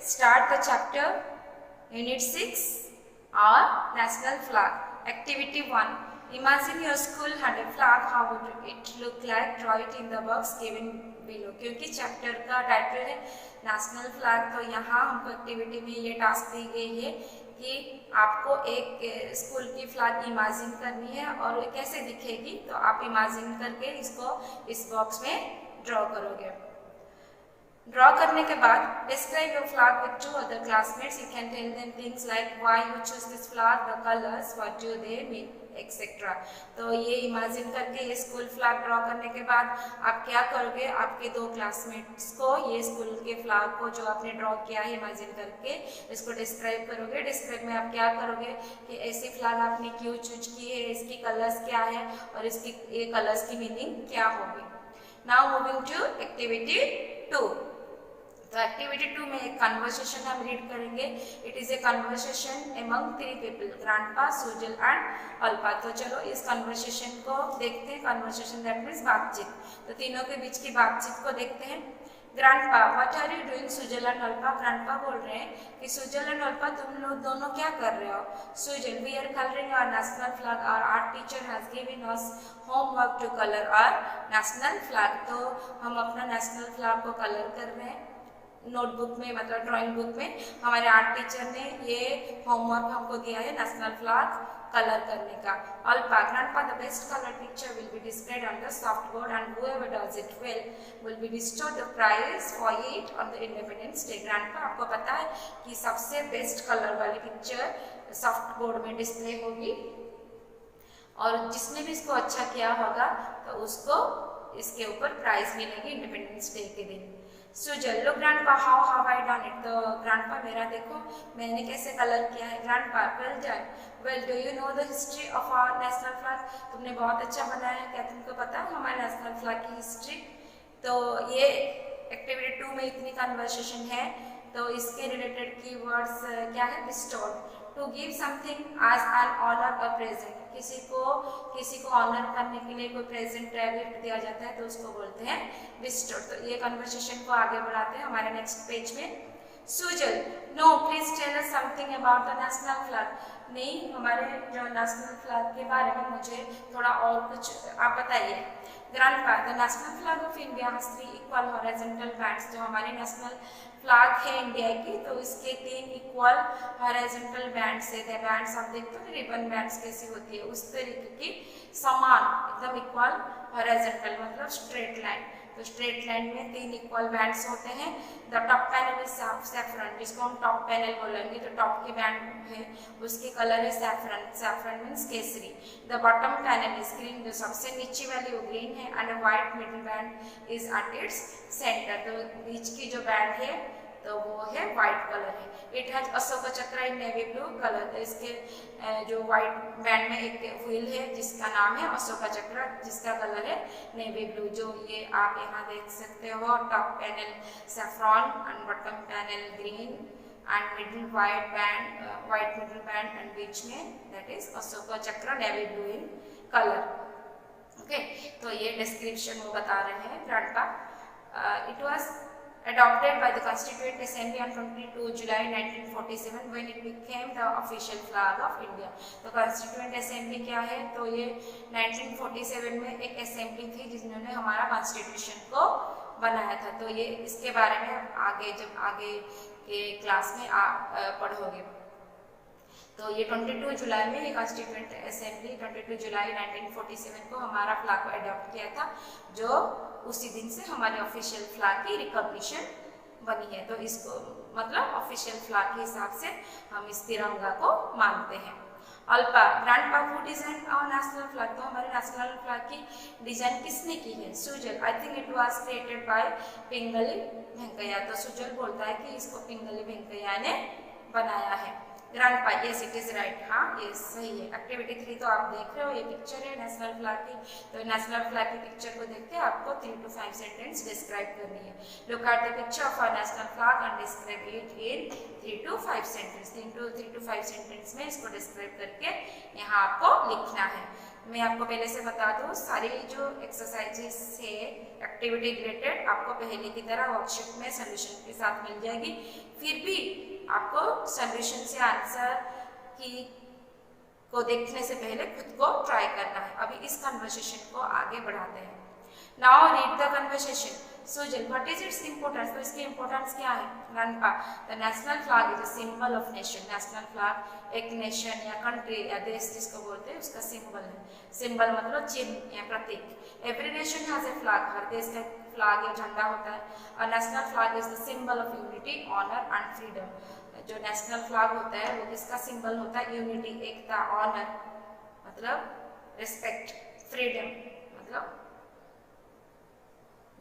start the chapter Unit 6 or National Flag. Activity 1. Imagine your school had a flag. How would it look like? Draw it in the box given below. क्योंकि chapter का title है national flag, तो यहाँ हमको activity में ये task दी गई है कि आपको एक स्कूल की फ्लैग इमेजिन करनी है और कैसे दिखेगी, तो आप इमेजिन करके इसको इस बॉक्स में ड्रॉ करोगे। ड्रॉ करने के बाद describe your flag with two other classmates. You can tell them things like why you choose this flag, the colours, what do they mean, etcetera. तो ये इमेजिन करके ये स्कूल फ्लैग ड्रॉ करने के बाद आप क्या करोगे, आपके दो क्लासमेट्स को ये स्कूल के फ्लैग को जो आपने ड्रॉ किया है इमेजिन करके इसको डिस्क्राइब करोगे। डिस्क्राइब में आप क्या करोगे कि ऐसी फ्लैग आपने क्यों चूज की है, इसकी कलर्स क्या है और इसकी ये कलर्स की मीनिंग क्या होगी। Now moving to activity 2। तो एक्टिविटी 2 में एक कन्वर्सेशन हम रीड करेंगे। It is a conversation among 3 people, grandpa, Sujal and Alpa. तो चलो इस कन्वर्सेशन को देखते हैं। कन्वर्सेशन दैट मीन्स बातचीत। तो तीनों के बीच की बातचीत को देखते हैं। Grandpa, what are you doing Sujal and Alpa. Grandpa बोल रहे हैं कि सुजल एंड अल्पा तुम लोग दोनों क्या कर रहे हो। Sujal, we are colouring our national flag, our art teacher has given us homework to colour our national flag. तो हम अपना नेशनल फ्लैग को कलर कर रहे हैं नोटबुक में, मतलब ड्राइंग बुक में। हमारे आर्ट टीचर ने ये होमवर्क हमको दिया है नेशनल फ्लैग कलर करने का। Alpa, grandpa, the best colour picture will be displayed on the soft board and whoever does it well will be bestowed the prize for it on the Independence Day. Grandpa, आपको पता है कि सबसे best colour वाली picture soft board में display होगी और जिसने भी इसको अच्छा किया होगा तो उसको इसके ऊपर प्राइज मिलेगी इंडिपेंडेंस डे के दिन। सुजल, लो grandpa, how have I done it. तो ग्रैंडपा, मेरा देखो मैंने कैसे कलर किया है। Grandpa, well done. Well, do you know the history of our national flag. तुमने बहुत अच्छा बनाया है, क्या तुमको पता है हमारे नेशनल फ्लैग की हिस्ट्री। तो ये एक्टिविटी 2 में इतनी कन्वर्सेशन है। तो इसके रिलेटेड कीवर्ड्स क्या है। Bestowed, to give something as an honour और प्रेजेंट। किसी को ऑनर करने के लिए कोई प्रेजेंट गिफ्ट दिया जाता है तो उसको बोलते हैं बिस्टोड। तो ये कन्वर्सेशन को आगे बढ़ाते हैं हमारे नेक्स्ट पेज में। Sujal, no please tell us something about the national flag. नहीं, हमारे जो नेशनल फ्लैग के बारे में मुझे थोड़ा और कुछ आप बताइए। Grandpa, the national flag of India has 3 equal horizontal bands. जो हमारे नेशनल फ्लैग है इंडिया की, तो इसके 3 इक्वल हॉरिजॉन्टल बैंड्स है। द बैंड्स आप देखते हो रिबन बैंड्स कैसी होती है, उस तरीके की समान एकदम इक्वल हॉरिजॉन्टल मतलब स्ट्रेट लाइन। तो स्ट्रेट लाइन में 3 इक्वल बैंड्स होते हैं। The top panel is saffron, जिसको हम टॉप पैनल बोलेंगे। तो टॉप के बैंड है उसकी कलर है saffron, saffron means Kesari. The bottom panel is green, जो सबसे नीचे वाली वो ग्रीन है। And white middle band is at its centre, तो बीच की जो बैंड है तो वो है व्हाइट कलर है। इट हैज अशोक चक्र इन नेवी ब्लू कलर। तो इसके जो व्हाइट बैंड में एक व्हील है जिसका नाम है अशोक चक्र, जिसका कलर है नेवी ब्लू। जो ये आप यहाँ देख सकते हो, top panel saffron and bottom panel green and middle white band, white middle band and बीच में that is Ashoka Chakra navy blue in colour. Okay, तो ये डिस्क्रिप्शन वो बता रहे हैं grandpa. It was adopted by the Constituent Assembly on 22 July 1947 when it became the official flag of India. तो Constituent Assembly क्या है, तो ये 1947 में एक असेंबली थी जिन्होंने हमारा कॉन्स्टिट्यूशन को बनाया था। तो ये इसके बारे में आगे जब आगे के क्लास में पढ़ोगे। तो ये 22 जुलाई में ये कॉन्स्टिट्यूएंट असेंबली 22 जुलाई 1947 को हमारा फ्लैग को अडॉप्ट किया था, जो उसी दिन से हमारे ऑफिशियल फ्लैग की रिकॉग्निशन बनी है। तो इसको मतलब ऑफिशियल फ्लैग के हिसाब से हम इस तिरंगा को मानते हैं। Alpa, grandpa, who design our national flag. तो हमारे नेशनल फ्लैग की डिजाइन किसने की है। Sujal, I think it was created by Pingali Venkayya. तो सुजल बोलता है कि इसको पिंगली वेंकैया ने बनाया है। Grandpa, yes it is right, हाँ ये सही है। एक्टिविटी 3 तो आप देख रहे हो, ये पिक्चर है नेशनल फ्लैग की। तो नेशनल फ्लैग की पिक्चर को देख के आपको 3 to 5 सेंटेंस डिस्क्राइब करनी है। Look at the picture of our national flag and describe it in 3 to 5 sentence. 3 to 5 sentence में इसको डिस्क्राइब करके यहाँ आपको लिखना है। मैं आपको पहले से बता दूँ, सारी जो एक्सरसाइजेस है एक्टिविटी रिलेटेड आपको पहले की तरह वर्कशीट में सोल्यूशन के साथ मिल जाएगी। फिर भी आपको सोल्यूशन से आंसर की को देखने से पहले खुद को ट्राई करना है। अभी इस कन्वर्सेशन को आगे बढ़ाते हैं। Now read the conversation. Sujal, what is its importance? तो इसकी इम्पोर्टेंस क्या है? The national flag is a symbol of nation. National flag एक नेशन या कंट्री या देश जिसको बोलते हैं उसका सिंबल है। सिंबल मतलब चिन्ह या प्रतीक। Every nation has a flag, हर देश का फ्लैग या झंडा होता है। A national flag is the symbol of unity, honour and freedom. जो नेशनल फ्लैग होता है वो किसका सिंबल होता है? यूनिटी, एकता, ऑनर मतलब रिस्पेक्ट, फ्रीडम मतलब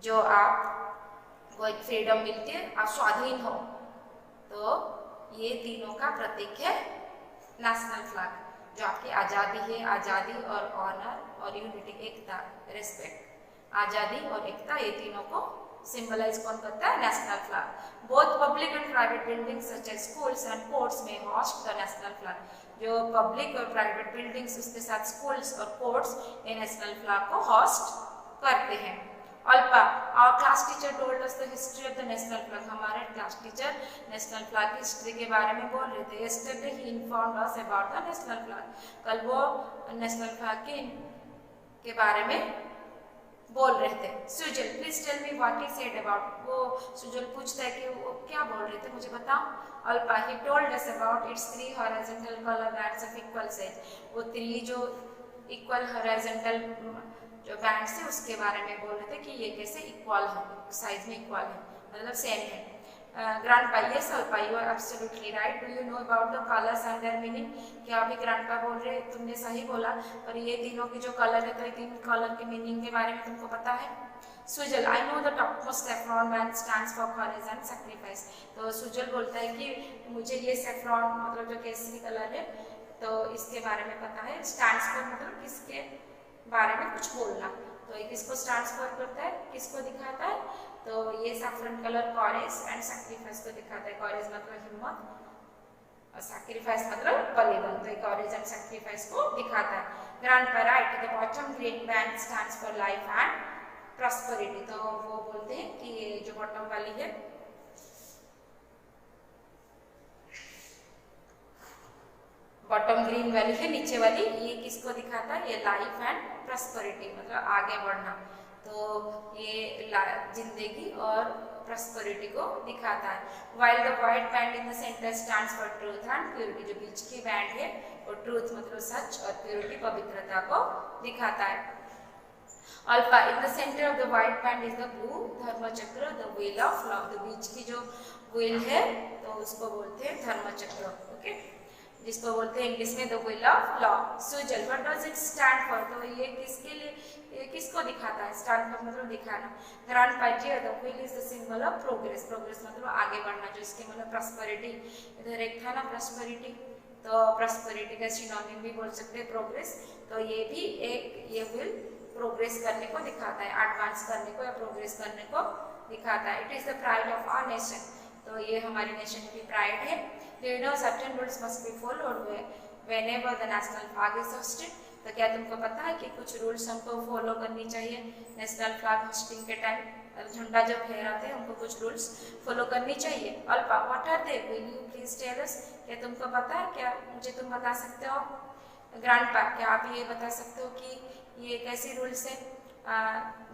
जो आपको एक फ्रीडम मिलती है, आप स्वाधीन हो। तो ये तीनों का प्रतीक है नेशनल फ्लैग, जो आपकी आज़ादी है, आज़ादी और ऑनर और यूनिटी, एकता, रिस्पेक्ट। आज़ादी और एकता ये तीनों को सिंबलाइज कौन करता है? National flag. Both public and private buildings such as schools and courts में होस्ट द नेशनल फ्लैग। जो पब्लिक और प्राइवेट बिल्डिंग्स उसके साथ स्कूल्स और कोर्ट्स ये नेशनल फ्लैग को होस्ट करते हैं। Alpa, our class teacher told us the history of the national flag. हमारे क्लास टीचर नेशनल फ्लैग की हिस्ट्री के बारे में बोल रहे थे। Yesterday he informed us about the national flag. कल वो नेशनल फ्लैग के बारे में बोल रहे थे। Sujal, please tell me what he said about. वो सुजल पूछता है कि वो क्या बोल रहे थे, मुझे बताओ। Alpa, he told us about its three horizontal color bands of equal size. वो 3 जो इक्वल हॉरिजॉन्टल जो बैंड्स है उसके बारे में बोल रहे थे कि ये कैसे इक्वल है, साइज में इक्वल है, मतलब सेम है। Grandpa, yes Alpa, you are absolutely right. Do you know about the colours and their meaning? क्या अभी ग्रैंडपा बोल रहे, तुमने सही बोला, पर ये तीनों की जो कलर है तो ये 3 कलर के मीनिंग के बारे में तुमको पता है? Sujal, I know the topmost saffron band stands for courage and sacrifice. तो सुजल बोलता है कि मुझे ये सेफ्रॉन मतलब जो केसरी कलर है तो इसके बारे में पता है। स्टैंड्स फॉर मतलब किसके बारे में कुछ बोलना, तो ये किसको स्टैंड्स फॉर करता है, किसको दिखाता है? तो ये saffron colour courage and sacrifice को दिखाता है। करेज मतलब हिम्मत और सैक्रिफाइस मतलब बलिदान, तो करेज एंड सैक्रिफाइस को दिखाता है। Grandpa, right, the bottom green band stands for life and prosperity. तो वो बोलते हैं कि ये जो बॉटम वाली है बॉटम ग्रीन वाली है, नीचे वाली ये किसको दिखाता है? ये लाइफ एंड प्रॉस्पेरिटी मतलब आगे बढ़ना। तो ये जिंदगी और प्रॉस्पेरिटी को दिखाता है। While the white band in the centre stands for truth and purity. जो बीच की बैंड है वो ट्रूथ मतलब सच और प्योरिटी पवित्रता को दिखाता है। Alpa, in the centre of the white band is the blue Dharmachakra, the wheel of love. तो बीच की जो व्हील है तो उसको बोलते हैं धर्मचक्र, ओके, जिसको बोलते हैं इंग्लिश में the wheel of law. Sujal, what does it stand for? तो ये किसके लिए, ये किसको दिखाता है? स्टैंड फॉर मतलब दिखाना। Grandpa, the wheel is the symbol of progress. Progress मतलब आगे बढ़ना, जो इसके मतलब प्रॉस्पेरिटी, इधर एक था ना प्रॉस्पेरिटी, तो प्रॉस्पेरिटी का सिनोनिम भी बोल सकते हैं प्रोग्रेस। तो ये भी एक ये व्हील प्रोग्रेस करने को दिखाता है, एडवांस करने को या प्रोग्रेस करने को दिखाता है। It is the pride of our nation. तो ये हमारी नेशन की प्राइड है। You know certain rules must be followed whenever the national flag is hosted. तो क्या तुमको पता है कि कुछ रूल्स हमको फॉलो करनी चाहिए नेशनल फ्लैग होस्टिंग के टाइम? झंडा जब फहराते हैं हमको कुछ रूल्स फॉलो करनी चाहिए। Alpa, what are they? Will you please tell us? क्या तुमको पता है? क्या मुझे तुम बता सकते हो? ग्रैंडपा, क्या आप ये बता सकते हो कि ये कैसे रूल्स है?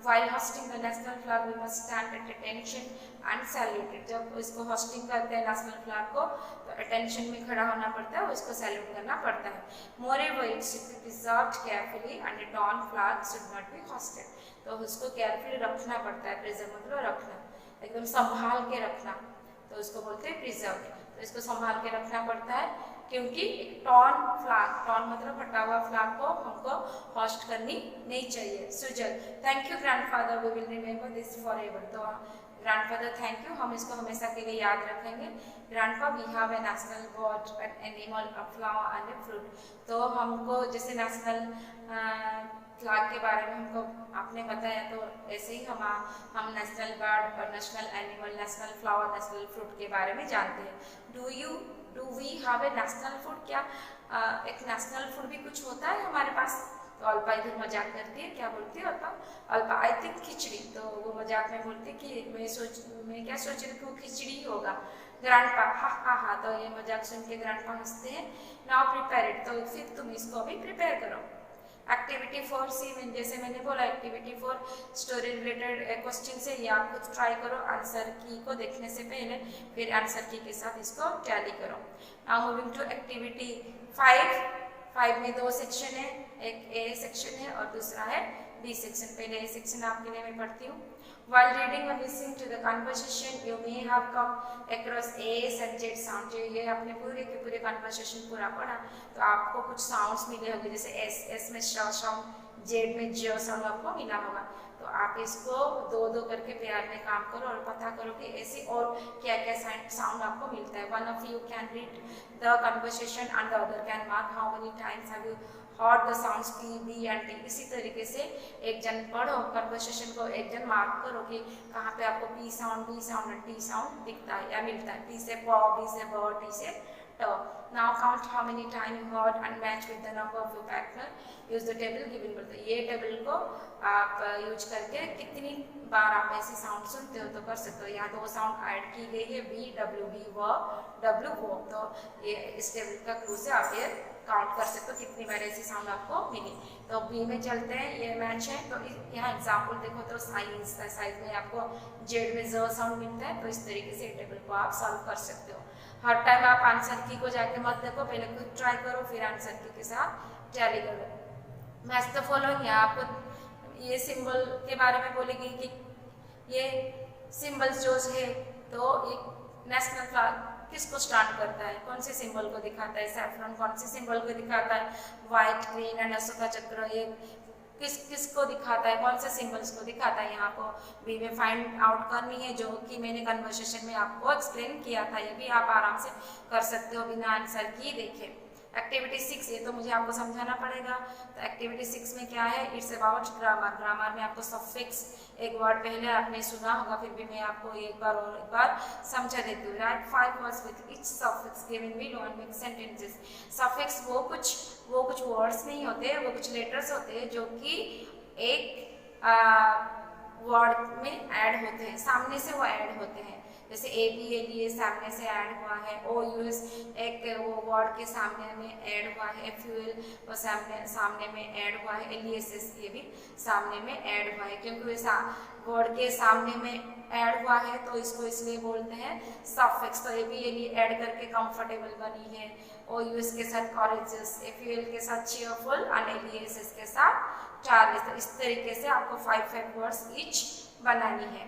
While hosting the national flag, we must stand at attention and salute it. जब इसको hosting करते हैं national flag को तो attention में खड़ा होना पड़ता है, उसको salute करना पड़ता है। Moreover, it should be preserved carefully and a torn flag should not be hosted. तो उसको carefully रखना पड़ता है, preserve मतलब रखना, एकदम संभाल के रखना, तो उसको बोलते हैं preserved। तो इसको संभाल के रखना पड़ता है क्योंकि टॉर्न फ्लैग, टॉर्न मतलब हटा हुआ फ्लैग को हमको होस्ट करनी नहीं चाहिए। Sujal, thank you grandfather, we will remember this forever. तो ग्रैंडफादर थैंक यू, हम इसको हमेशा के लिए याद रखेंगे। Grandpa, we have a national god, an animal, a flower and a fruit. तो हमको जैसे नेशनल फ्लैग के बारे में हमको आपने बताया, तो ऐसे ही हम नेशनल बर्ड और national animal, national flower, national fruit के बारे में जानते हैं। Do we have a national food? क्या एक नेशनल फूड भी कुछ होता है हमारे पास? तो अल्पा इधर मजाक करती है, क्या बोलती है अल्पा? अल्पा आई थिंक खिचड़ी। तो वो मजाक में बोलती है कि मैं क्या सोच रही हूँ, खिचड़ी होगा। ग्रैंडपा हा हा हा, तो ये मजाक सुन के ग्रैंडपा हंसते हैं। नाउ प्रिपेयर इट, तो फिर तुम इसको अभी प्रिपेयर करो। एक्टिविटी 4 सी में जैसे मैंने बोला, एक्टिविटी 4 स्टोरी रिलेटेड क्वेश्चन से, ये आप खुद ट्राई करो आंसर की को देखने से पहले, फिर आंसर की के साथ इसको टैली करो। नाउ मूविंग टू एक्टिविटी 5 में 2 सेक्शन है, एक ए सेक्शन है और दूसरा है बी सेक्शन। पहले ए सेक्शन आपके लिए मैं पढ़ती हूँ। While reading or listening to the conversation, you may have come across A's and Z sound। जो ये आपने पूरे के पूरे कन्वर्सेशन पूरा पढ़ा तो आपको कुछ साउंड्स मिले होंगे, जैसे एस में श साउंड, जेड में ज साउंड आपको मिला होगा। तो आप इसको दो दो करके प्यार में काम करो और पता करो कि ऐसे और क्या क्या साउंड आपको मिलता है। One of you can read the conversation and the other can mark how many times have you heard the sounds P B and T. इसी तरीके से एक जन पढ़ो कन्वर्सेशन को, एक जन मार्क करो कि कहाँ पे आपको पी साउंड, बी साउंड और टी साउंड दिखता है या मिलता है। पी से प, बी से ब, टी से ट। Now count how many time you heard and match with the number of your partner. Use the table given below. ये टेबल को आप यूज करके कितनी बार आप ऐसी साउंड सुनते हो तो कर सकते हो। यहाँ 2 साउंड ऐड की गई है, बी डब्ल्यू बी व डब्ल्यू वो। तो ये इस टेबल का क्लू से आप ये काउंट कर सकते हो कितनी बार ऐसी साउंड आपको मिली। तो बी में चलते हैं, ये मैच है। तो यहाँ एग्जाम्पल देखो तो साइज में आपको जेड में ज साउंड मिलता है। तो इस तरीके से टेबल को आप सॉल्व कर सकते हो। हर टाइम आप आंसर की को जाके मत देखो, पहले खुद ट्राई करो फिर आंसर की के साथ टैली करो। मैच द फॉलोइंग, यहाँ आपको ये सिंबल के बारे में बोलेगी कि ये सिंबल्स जो है तो एक नेशनल फ्लैग किसको स्टार्ट करता है, कौन से सिंबल को दिखाता है। सैफरन कौन से सिंबल को दिखाता है, व्हाइट, ग्रीन एंड अशोका चक्र ये किसको दिखाता है, कौन से सिंबल्स को दिखाता है। यहाँ को बी में फाइंड आउट करनी है, जो कि मैंने कन्वर्सेशन में आपको एक्सप्लेन किया था। ये भी आप आराम से कर सकते हो बिना आंसर की देखे। एक्टिविटी 6, ये तो मुझे आपको समझाना पड़ेगा। तो एक्टिविटी 6 में क्या है, इट्स अबाउट ग्रामर। ग्रामर में आपको सफिक्स, एक वर्ड पहले आपने सुना होगा, फिर भी मैं आपको एक बार समझा देती हूँ। Right 5 words with each suffix given below and make sentences. Suffix वो कुछ वर्ड्स नहीं होते, वो कुछ लेटर्स होते हैं जो कि एक वर्ड में ऐड होते हैं, सामने से वो ऐड होते हैं। जैसे ए बी ए लिए सामने से ऐड हुआ है, ओ यू एस एक वो वर्ड के सामने में ऐड हुआ है, एफ यू एल वो सामने में ऐड हुआ है, एल ई एस एस ये भी सामने में ऐड हुआ है। क्योंकि वो वर्ड के सामने में ऐड हुआ है तो इसको इसलिए बोलते हैं सफिक्स। तो ए बी ए लिए ऐड करके कंफर्टेबल बनी है, ओ यू एस के साथ कॉलेजेस, एफ यू एल के साथ चीयरफुल और एल ई एस एस के साथ चार्जेस। तो इस तरीके से आपको 5 वर्ड्स ईच बनानी है।